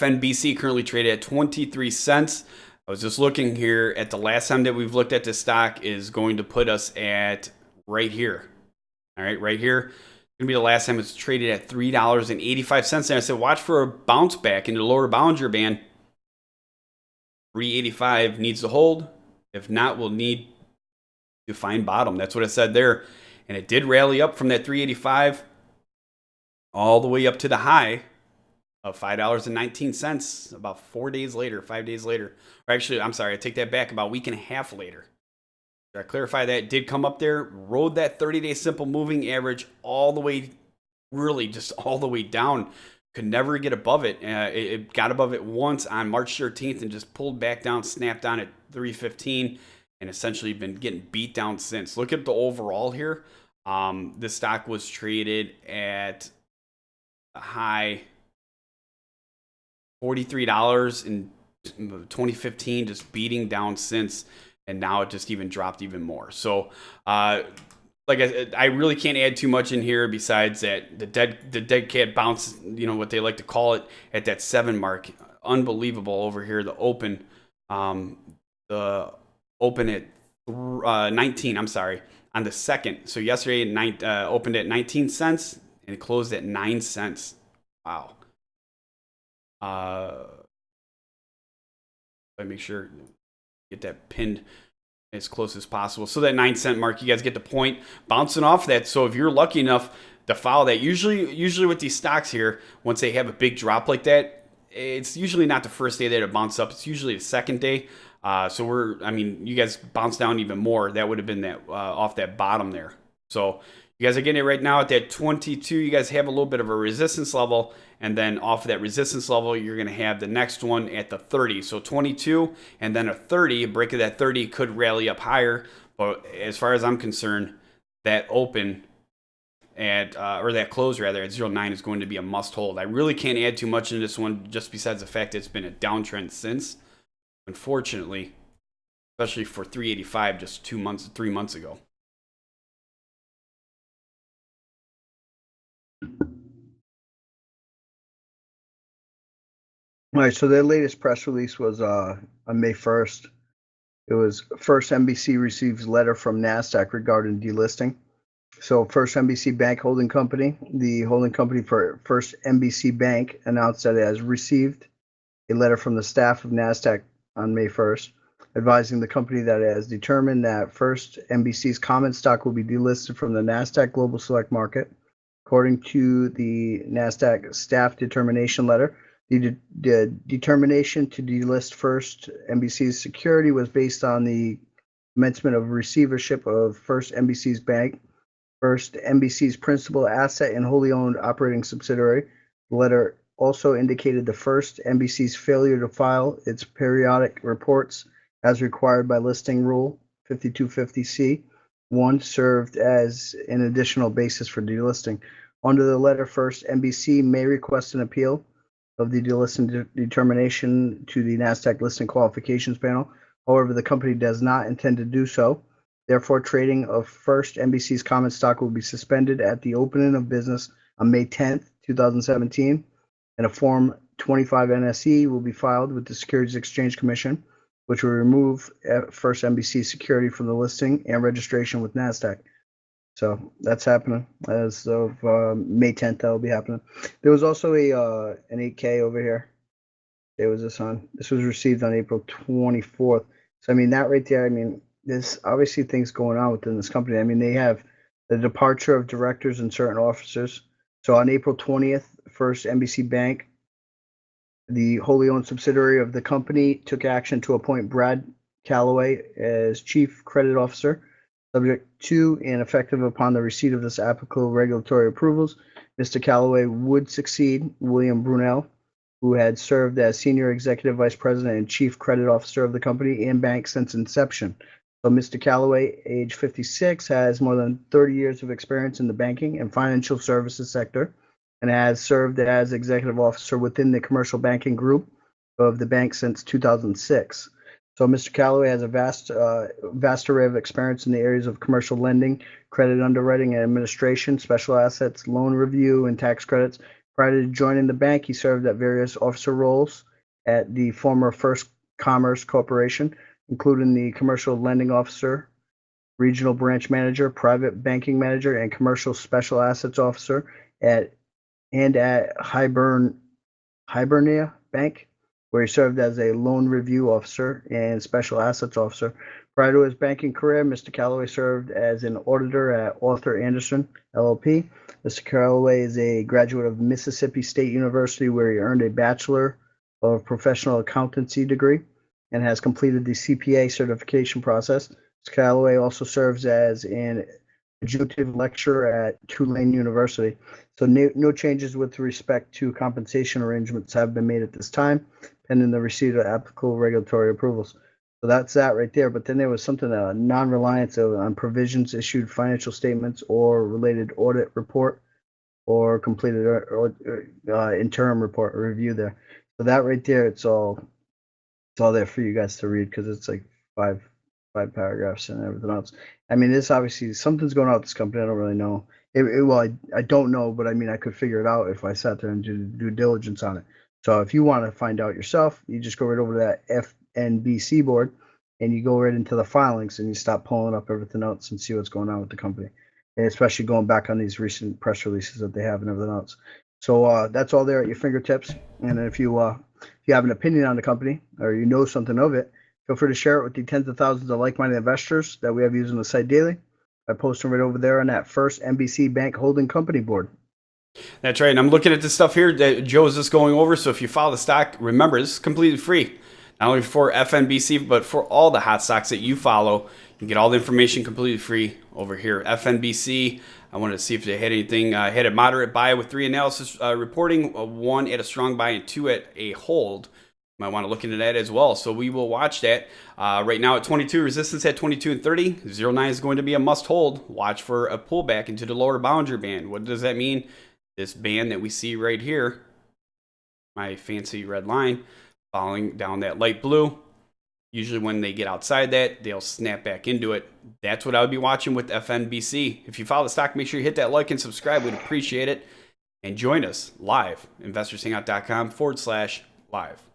FNBC currently traded at 23 cents. I was just looking here at the last time that we've looked at this stock is going to put us at right here. All right, right here. Going to be the last time it's traded at $3.85. And I said, watch for a bounce back into the lower Bollinger Band. 385 needs to hold. If not, we'll need to find bottom. That's what I said there. And it did rally up from that 385 all the way up to the high of $5.19 about 4 days later, 5 days later. Or actually, I'm sorry, I take that back, about a week and a half later. I clarify that it did come up there, rode that 30-day simple moving average all the way, really just all the way down. Could never get above it. It got above it once on March 13th and just pulled back down, snapped down at 315, and essentially been getting beat down since. Look at the overall here. This stock was traded at a high $43 in 2015, just beating down since, and now it just even dropped even more. So, like I really can't add too much in here besides that the dead cat bounce, you know what they like to call it, at that 7 mark. Unbelievable over here. The open at 19. I'm sorry, on the second. So yesterday opened at 19 cents and it closed at 9 cents. Wow. Let me make sure get that pinned as close as possible. So that 9 cent mark, you guys get the point. Bouncing off that. So if you're lucky enough to follow that, usually with these stocks here, once they have a big drop like that, it's usually not the first day that it bounces up. It's usually the second day. So you guys bounce down even more. That would have been that off that bottom there. So you guys are getting it right now at that 22. You guys have a little bit of a resistance level. And then off of that resistance level, you're going to have the next one at the 30. So 22 and then a 30. A break of that 30 could rally up higher. But as far as I'm concerned, that open at, or that close rather, at 09 is going to be a must hold. I really can't add too much in this one just besides the fact that it's been a downtrend since. Unfortunately, especially for 385 just 3 months ago. All right, so their latest press release was on May 1st. It was First NBC receives letter from NASDAQ regarding delisting. So First NBC Bank Holding Company, the holding company for First NBC Bank, announced that it has received a letter from the staff of NASDAQ on May 1st, advising the company that it has determined that First NBC's common stock will be delisted from the NASDAQ Global Select Market. According to the NASDAQ staff determination letter, the determination to delist First NBC's security was based on the commencement of receivership of First NBC's bank, First NBC's principal asset and wholly owned operating subsidiary. The letter also indicated the First NBC's failure to file its periodic reports as required by Listing Rule 5250C. One served as an additional basis for delisting. Under the letter, First NBC may request an appeal of the delisting determination to the NASDAQ Listing Qualifications Panel. However, the company does not intend to do so. Therefore, trading of First NBC's common stock will be suspended at the opening of business on May 10th, 2017, and a Form 25 NSE will be filed with the Securities Exchange Commission, which will remove First NBC security from the listing and registration with NASDAQ. So that's happening as of May 10th. That will be happening. There was also an 8K over here. There was this on. This was received on April 24th. So I mean that right there. I mean there's obviously things going on within this company. I mean they have the departure of directors and certain officers. So on April 20th, First NBC Bank, the wholly owned subsidiary of the company, took action to appoint Brad Calloway as Chief Credit Officer. Subject to and effective upon the receipt of this applicable regulatory approvals, Mr. Calloway would succeed William Brunel, who had served as Senior Executive Vice President and Chief Credit Officer of the company and bank since inception. So Mr. Calloway, age 56, has more than 30 years of experience in the banking and financial services sector and has served as Executive Officer within the commercial banking group of the bank since 2006. So Mr. Calloway has a vast array of experience in the areas of commercial lending, credit underwriting and administration, special assets, loan review, and tax credits. Prior to joining the bank, he served at various officer roles at the former First Commerce Corporation, including the commercial lending officer, regional branch manager, private banking manager, and commercial special assets officer at Hibernia Bank, where he served as a loan review officer and special assets officer. Prior to his banking career, Mr. Calloway served as an auditor at Arthur Andersen LLP. Mr. Calloway is a graduate of Mississippi State University, where he earned a Bachelor of Professional Accountancy degree and has completed the CPA certification process. Mr. Calloway also serves as an adjunct lecturer at Tulane University. So no changes with respect to compensation arrangements have been made at this time, pending the receipt of applicable regulatory approvals. So that's that right there. But then there was something, non-reliance on provisions issued financial statements or related audit report or completed interim report or review there. So that right there, it's all there for you guys to read, because it's like five paragraphs and everything else. I mean, this obviously something's going on with this company. I don't really know. I don't know, but I mean, I could figure it out if I sat there and did due diligence on it. So if you want to find out yourself, you just go right over to that FNBC board and you go right into the filings and you stop pulling up everything else and see what's going on with the company, and especially going back on these recent press releases that they have and everything else. So that's all there at your fingertips. And if you have an opinion on the company or you know something of it, feel free to share it with the tens of thousands of like-minded investors that we have using the site daily by posting right over there on that first NBC Bank Holding Company board. That's right. And I'm looking at this stuff here that Joe is just going over. So if you follow the stock, remember, this is completely free. Not only for FNBC, but for all the hot stocks that you follow. You can get all the information completely free over here. FNBC, I wanted to see if they had anything. Had a moderate buy with 3 analysis reporting, 1 at a strong buy and 2 at a hold. Might want to look into that as well. So we will watch that. Right now at 22, resistance at 22 and 30. 09 is going to be a must hold. Watch for a pullback into the lower boundary band. What does that mean? This band that we see right here, my fancy red line, following down that light blue. Usually when they get outside that, they'll snap back into it. That's what I would be watching with FNBC. If you follow the stock, make sure you hit that like and subscribe. We'd appreciate it. And join us live, investorshangout.com/live.